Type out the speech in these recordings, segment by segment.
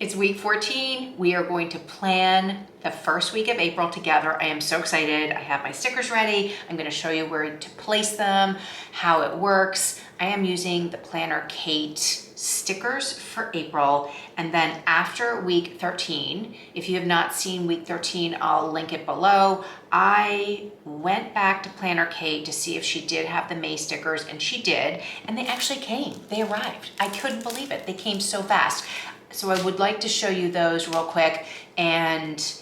It's week 14. We are going to plan the first week of April together. I am so excited. I have my stickers ready. I'm going to show you where to place them, how it works. I am using the Planner Kate stickers for April. And then after week 13, if you have not seen week 13, I'll link it below. I went back to Planner Kate to see if she did have the May stickers, and she did. And they actually came. They arrived. I couldn't believe it. They came so fast. So I would like to show you those real quick, and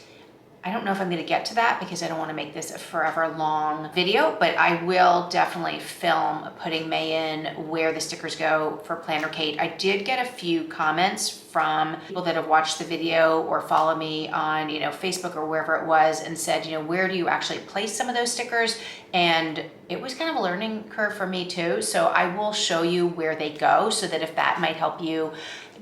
I don't know if I'm gonna get to that because I don't wanna make this a forever long video, but I will definitely film putting May in where the stickers go for Planner Kate. I did get a few comments from people that have watched the video or follow me on, Facebook or wherever it was, and said, where do you actually place some of those stickers? And it was kind of a learning curve for me too. So I will show you where they go so that if that might help you,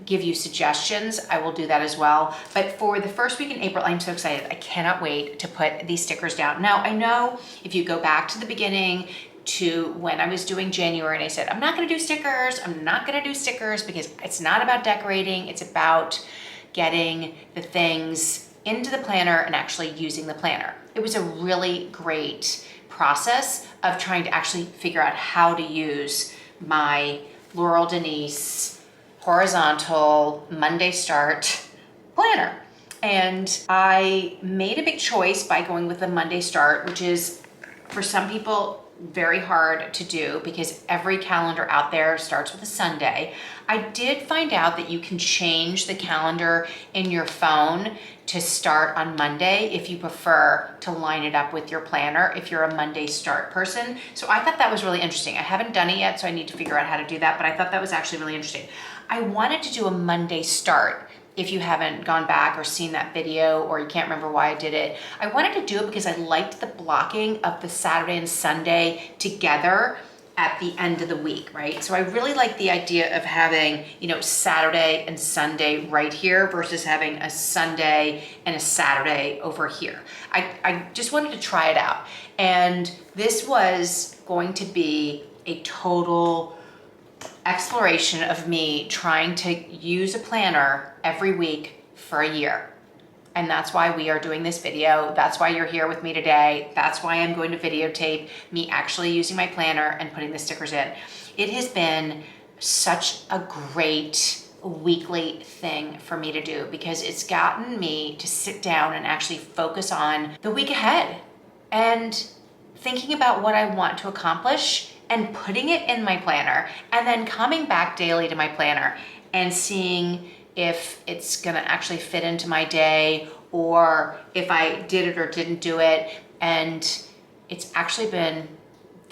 give you suggestions, I will do that as well. But for the first week in April, I'm so excited. I cannot wait to put these stickers down. Now, I know if you go back to the beginning to when I was doing January and I said, I'm not gonna do stickers, because it's not about decorating, it's about getting the things into the planner and actually using the planner. It was a really great process of trying to actually figure out how to use my Laurel Denise horizontal Monday start planner. And I made a big choice by going with the Monday start, which is for some people very hard to do because every calendar out there starts with a Sunday. I did find out that you can change the calendar in your phone to start on Monday if you prefer to line it up with your planner if you're a Monday start person. So I thought that was really interesting. I haven't done it yet, so I need to figure out how to do that, but I thought that was actually really interesting. I wanted to do a Monday start. If you haven't gone back or seen that video or you can't remember why I did it, I wanted to do it because I liked the blocking of the Saturday and Sunday together at the end of the week, right? So I really like the idea of having, Saturday and Sunday right here versus having a Sunday and a Saturday over here. I just wanted to try it out. And this was going to be a total exploration of me trying to use a planner every week for a year. And that's why we are doing this video. That's why you're here with me today. That's why I'm going to videotape me actually using my planner and putting the stickers in. It has been such a great weekly thing for me to do because it's gotten me to sit down and actually focus on the week ahead and thinking about what I want to accomplish and putting it in my planner and then coming back daily to my planner and seeing if it's gonna actually fit into my day or if I did it or didn't do it. And it's actually been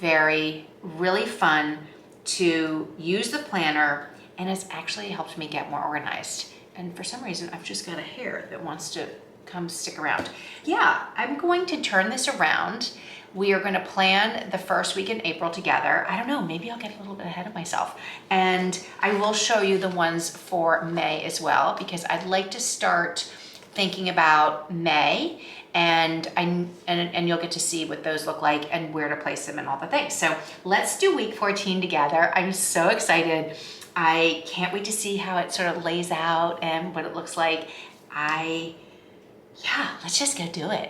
really fun to use the planner, and it's actually helped me get more organized. And for some reason, I've just got a hair that wants to come stick around. Yeah, I'm going to turn this around. We are going to plan the first week in April together. I don't know, maybe I'll get a little bit ahead of myself. And I will show you the ones for May as well, because I'd like to start thinking about May, and you'll get to see what those look like and where to place them and all the things. So let's do week 14 together. I'm so excited. I can't wait to see how it sort of lays out and what it looks like. Let's just go do it.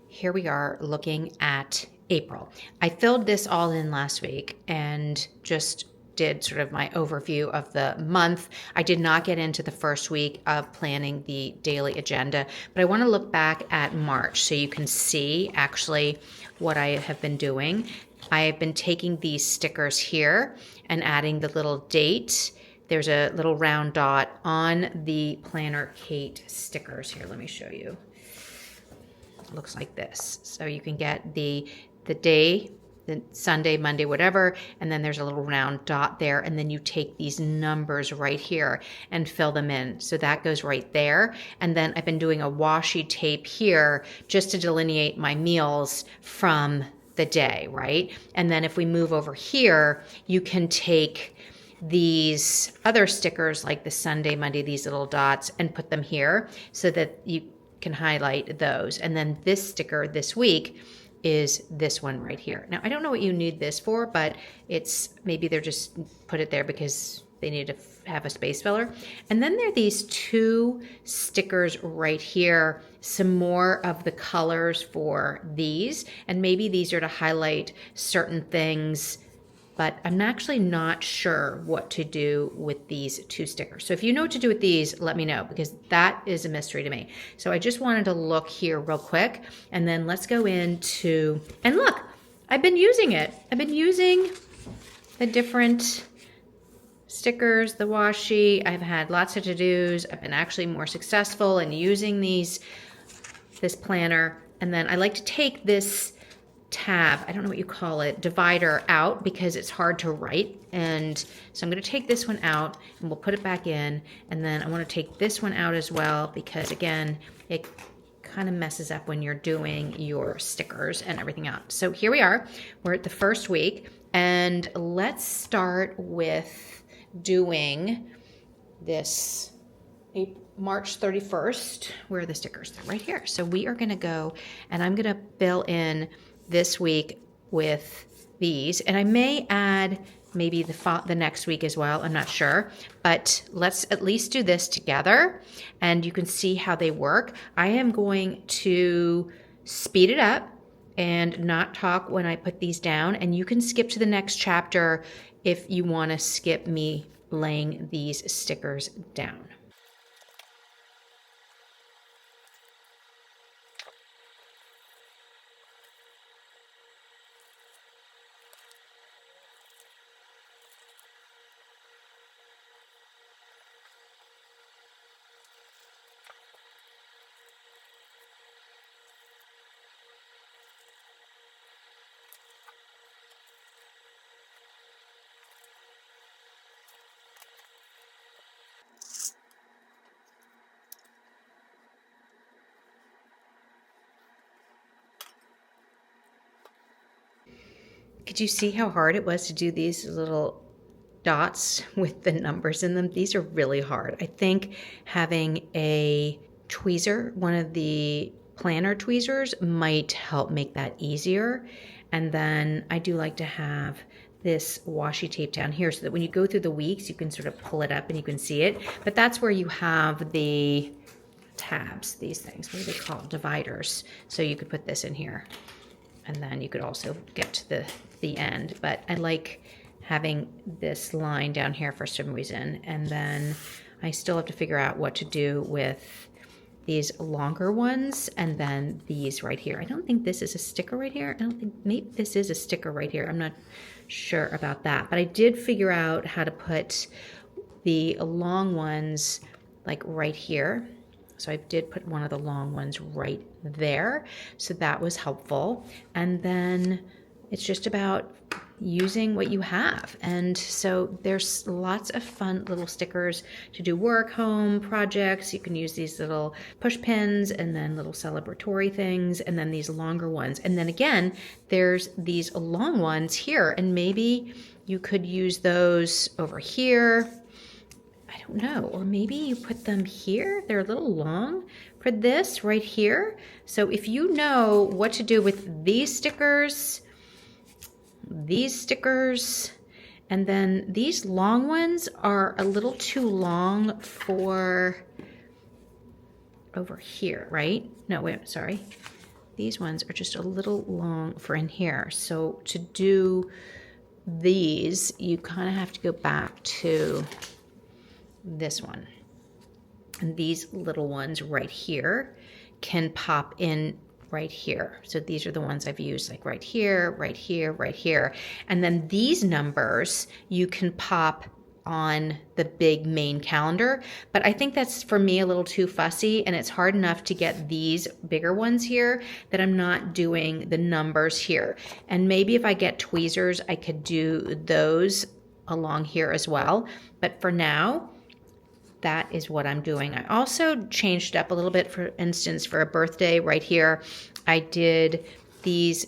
Here we are looking at April. I filled this all in last week and just did sort of my overview of the month. I did not get into the first week of planning the daily agenda, but I want to look back at March so you can see actually what I have been doing. I have been taking these stickers here and adding the little date. There's a little round dot on the Planner Kate stickers. Here, let me show you. It looks like this. So you can get the day, the Sunday, Monday, whatever, and then there's a little round dot there, and then you take these numbers right here and fill them in. So that goes right there. And then I've been doing a washi tape here just to delineate my meals from the day, right? And then if we move over here, you can take these other stickers like the Sunday, Monday, these little dots, and put them here so that you can highlight those. And then this sticker this week is this one right here. Now, I don't know what you need this for, but it's maybe they're just put it there because they need to have a space filler. And then there are these 2 stickers right here, some more of the colors for these, and maybe these are to highlight certain things, but I'm actually not sure what to do with these 2 stickers. So if you know what to do with these, let me know, because that is a mystery to me. So I just wanted to look here real quick, and then let's go into, and look, I've been using it. I've been using the different stickers, the washi. I've had lots of to-dos. I've been actually more successful in using this planner. And then I like to take this tab, I don't know what you call it, divider out, because it's hard to write. And so I'm going to take this one out and we'll put it back in. And then I want to take this one out as well, because again, it kind of messes up when you're doing your stickers and everything out. So here we are, we're at the first week, and let's start with doing this March 31st. Where are the stickers? They're right here. So we are going to go, and I'm going to fill in this week with these, and I may add maybe the next week as well. I'm not sure, but let's at least do this together and you can see how they work. I am going to speed it up and not talk when I put these down, and you can skip to the next chapter if you want to skip me laying these stickers down. Could you see how hard it was to do these little dots with the numbers in them? These are really hard. I think having a tweezer, one of the planner tweezers, might help make that easier. And then I do like to have this washi tape down here so that when you go through the weeks, you can sort of pull it up and you can see it. But that's where you have the tabs, these things, what are they called? Dividers. So you could put this in here. And then you could also get to the end. But I like having this line down here for some reason. And then I still have to figure out what to do with these longer ones and then these right here. I don't think this is a sticker right here. I don't think, maybe this is a sticker right here. I'm not sure about that. But I did figure out how to put the long ones like right here. So I did put one of the long ones right there. So that was helpful. And then it's just about using what you have. And so there's lots of fun little stickers to do work, home projects. You can use these little push pins and then little celebratory things, and then these longer ones. And then again, there's these long ones here, and maybe you could use those over here. I don't know, or maybe you put them here. They're a little long for this right here. So if you know what to do with these stickers, and then these long ones are a little too long for over here, right? No, wait, sorry. These ones are just a little long for in here. So to do these, you kind of have to go back to this one. And these little ones right here can pop in right here. So these are the ones I've used, like right here, right here, right here. And then these numbers you can pop on the big main calendar. But I think that's, for me, a little too fussy, and it's hard enough to get these bigger ones here that I'm not doing the numbers here. And maybe if I get tweezers, I could do those along here as well. But for now, that is what I'm doing. I also changed up a little bit. For instance, for a birthday right here, I did these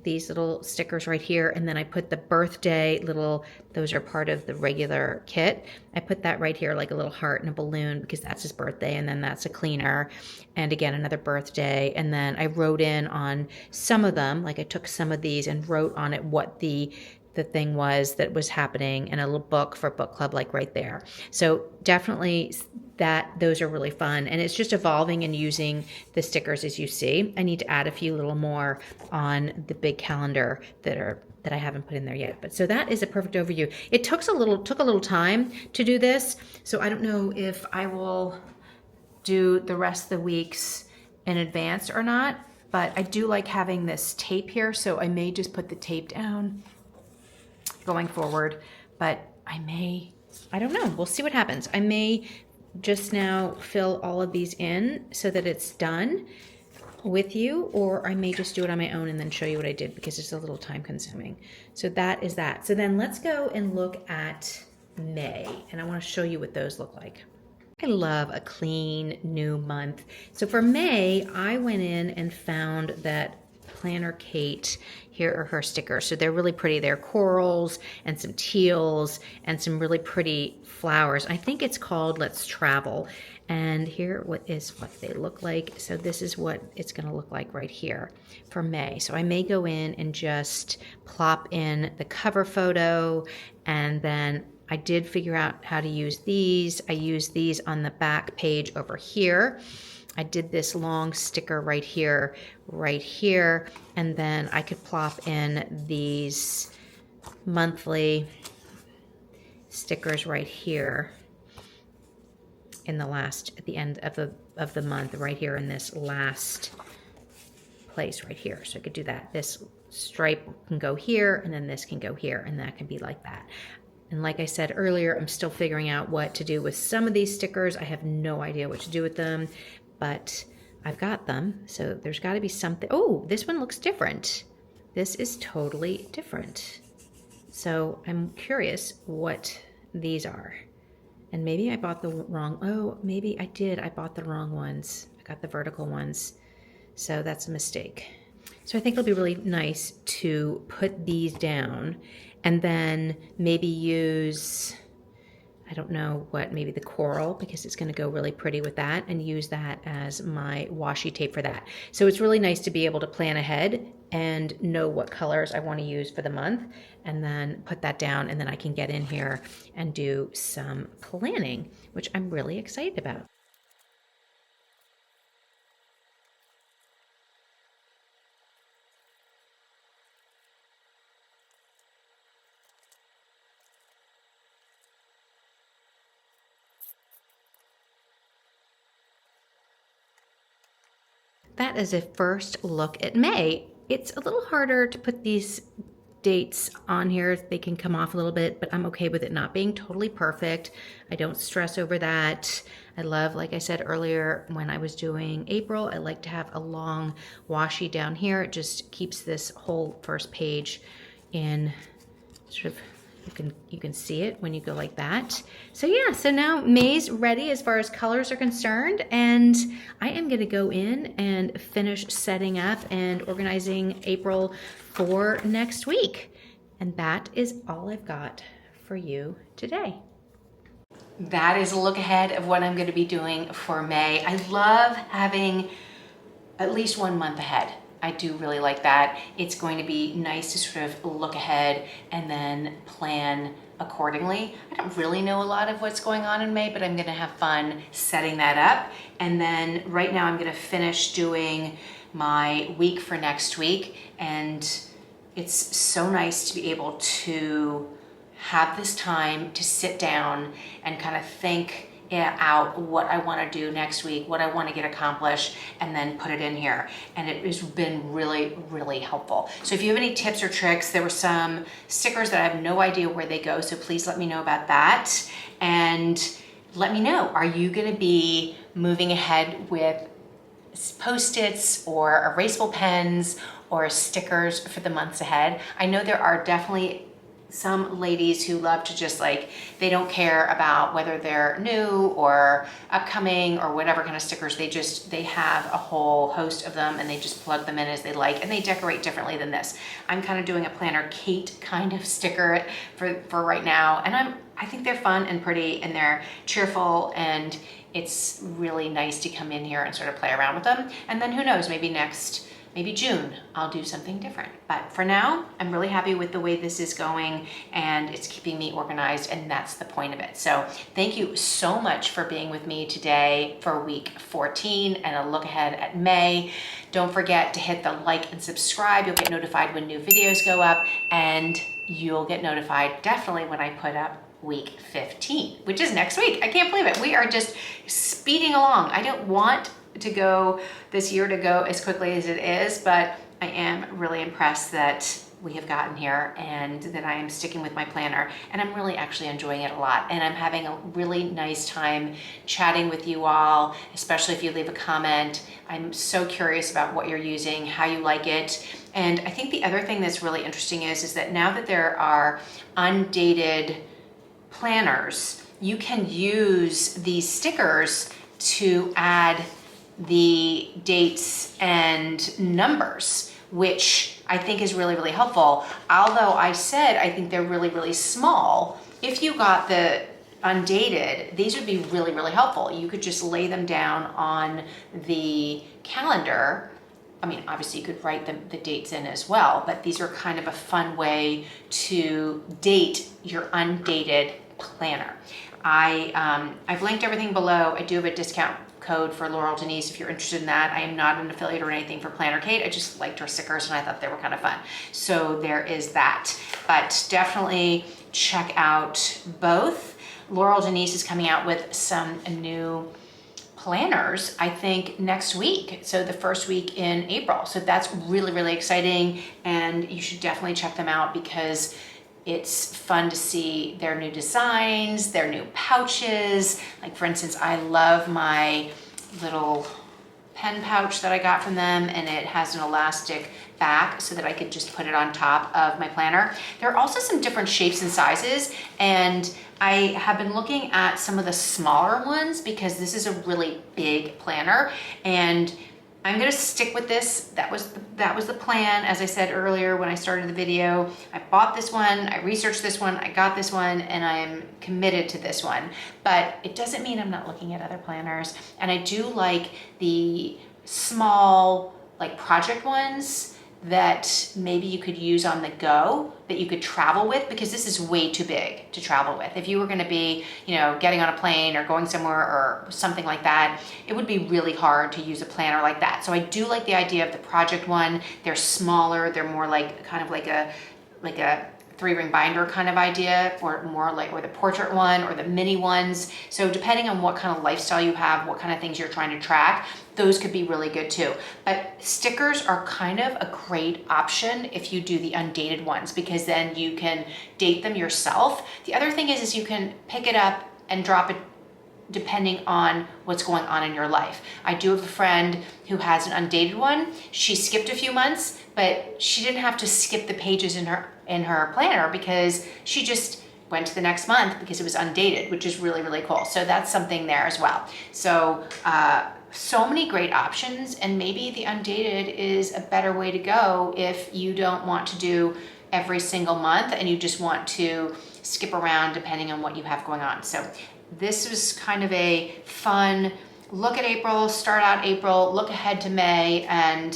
little stickers right here, and then I put the birthday little, those are part of the regular kit. I put that right here like a little heart and a balloon because that's his birthday, and then that's a cleaner, and again another birthday. And then I wrote in on some of them, like I took some of these and wrote on it what the the thing was that was happening, and a little book for book club, like right there. So definitely those are really fun, and it's just evolving and using the stickers as you see. I need to add a few little more on the big calendar that I haven't put in there yet. But so that is a perfect overview. It took a little time to do this, so I don't know if I will do the rest of the weeks in advance or not, but I do like having this tape here, so I may just put the tape down going forward, but I don't know, we'll see what happens. I may just now fill all of these in so that it's done with you, or I may just do it on my own and then show you what I did, because it's a little time consuming. So that is that. So then let's go and look at May, and I want to show you what those look like. I love a clean new month. So for May, I went in and found that Planner Kate. Here are her stickers. So they're really pretty. They're corals and some teals and some really pretty flowers. I think it's called Let's Travel. And here what they look like. So this is what it's going to look like right here for May. So I may go in and just plop in the cover photo, and then I did figure out how to use these. I used these on the back page over here. I did this long sticker right here, and then I could plop in these monthly stickers right here at the end of the month, right here in this last place right here. So I could do that. This stripe can go here, and then this can go here, and that can be like that. And like I said earlier, I'm still figuring out what to do with some of these stickers. I have no idea what to do with them, but I've got them. So there's got to be something. Oh, this one looks different. This is totally different. So I'm curious what these are. And maybe I bought the wrong, oh, maybe I did. I bought the wrong ones. I got the vertical ones. So that's a mistake. So I think it'll be really nice to put these down and then maybe use, I don't know what, maybe the coral, because it's going to go really pretty with that, and use that as my washi tape for that. So it's really nice to be able to plan ahead and know what colors I want to use for the month, and then put that down, and then I can get in here and do some planning, which I'm really excited about. That is a first look at May. It's a little harder to put these dates on here. They can come off a little bit, but I'm okay with it not being totally perfect. I don't stress over that. I love, like I said earlier, when I was doing April, I like to have a long washi down here. It just keeps this whole first page in sort of, you can see it when you go like that. So yeah, so now May's ready as far as colors are concerned, and I am going to go in and finish setting up and organizing April for next week. And that is all I've got for you today. That is a look ahead of what I'm going to be doing for May. I love having at least 1 month ahead. I do really like that. It's going to be nice to sort of look ahead and then plan accordingly. I don't really know a lot of what's going on in May, but I'm gonna have fun setting that up. And then right now I'm gonna finish doing my week for next week. And it's so nice to be able to have this time to sit down and kind of think out what I want to do next week, what I want to get accomplished, and then put it in here. And it has been really, really helpful. So if you have any tips or tricks, there were some stickers that I have no idea where they go, so please let me know about that. And let me know, are you going to be moving ahead with Post-its or erasable pens or stickers for the months ahead? I know there are definitely some ladies who love to just they don't care about whether they're new or upcoming or whatever kind of stickers. They have a whole host of them and they just plug them in as they like, and they decorate differently than this. I'm kind of doing a Planner Kate kind of sticker for right now, and I think they're fun and pretty and they're cheerful, and it's really nice to come in here and sort of play around with them. And then who knows, maybe next maybe June, I'll do something different. But for now, I'm really happy with the way this is going, and it's keeping me organized, and that's the point of it. So thank you so much for being with me today for week 14 and a look ahead at May. Don't forget to hit the like and subscribe. You'll get notified when new videos go up, and you'll get notified definitely when I put up week 15, which is next week. I can't believe it. We are just speeding along. I don't want this year to go as quickly as it is, but I am really impressed that we have gotten here and that I am sticking with my planner, and I'm really actually enjoying it a lot, and I'm having a really nice time chatting with you all, especially if you leave a comment. I'm so curious about what you're using, how you like it. And I think the other thing that's really interesting is that now that there are undated planners, you can use these stickers to add the dates and numbers, which I think is really, really helpful. Although I said I think they're really, really small, if you got the undated, these would be really, really helpful. You could just lay them down on the calendar. I mean, obviously you could write the dates in as well, but these are kind of a fun way to date your undated planner. I've linked everything below. I do have a discount code for Laurel Denise if you're interested in that. I am not an affiliate or anything for Planner Kate. I just liked her stickers and I thought they were kind of fun. So there is that. But definitely check out both. Laurel Denise is coming out with some new planners, I think, next week. So the first week in April. So that's really, really exciting. And you should definitely check them out because it's fun to see their new designs, their new pouches. Like for instance, I love my little pen pouch that I got from them, and it has an elastic back so that I could just put it on top of my planner. There are also some different shapes and sizes, and I have been looking at some of the smaller ones because this is a really big planner, and I'm gonna stick with this. That was the plan. As I said earlier when I started the video, I bought this one, I researched this one, I got this one, and I'm committed to this one. But it doesn't mean I'm not looking at other planners. And I do like the small, like project ones that maybe you could use on the go, that you could travel with, because this is way too big to travel with. If you were gonna be, getting on a plane or going somewhere or something like that, it would be really hard to use a planner like that. So I do like the idea of the project one. They're smaller, they're more like kind of like a 3-ring binder kind of idea, or more like, or the portrait one or the mini ones. So depending on what kind of lifestyle you have, what kind of things you're trying to track, those could be really good too. But stickers are kind of a great option if you do the undated ones, because then you can date them yourself. The other thing is you can pick it up and drop it depending on what's going on in your life. I do have a friend who has an undated one. She skipped a few months, but she didn't have to skip the pages in her planner because she just went to the next month because it was undated, which is really, really cool. So that's something there as well. So, so many great options, and maybe the undated is a better way to go if you don't want to do every single month and you just want to skip around depending on what you have going on. So this was kind of a fun look at April, start out April, look ahead to May, and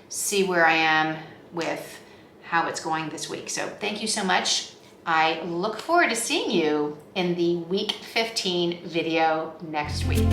see where I am with how it's going this week. So thank you so much. I look forward to seeing you in the week 15 video next week.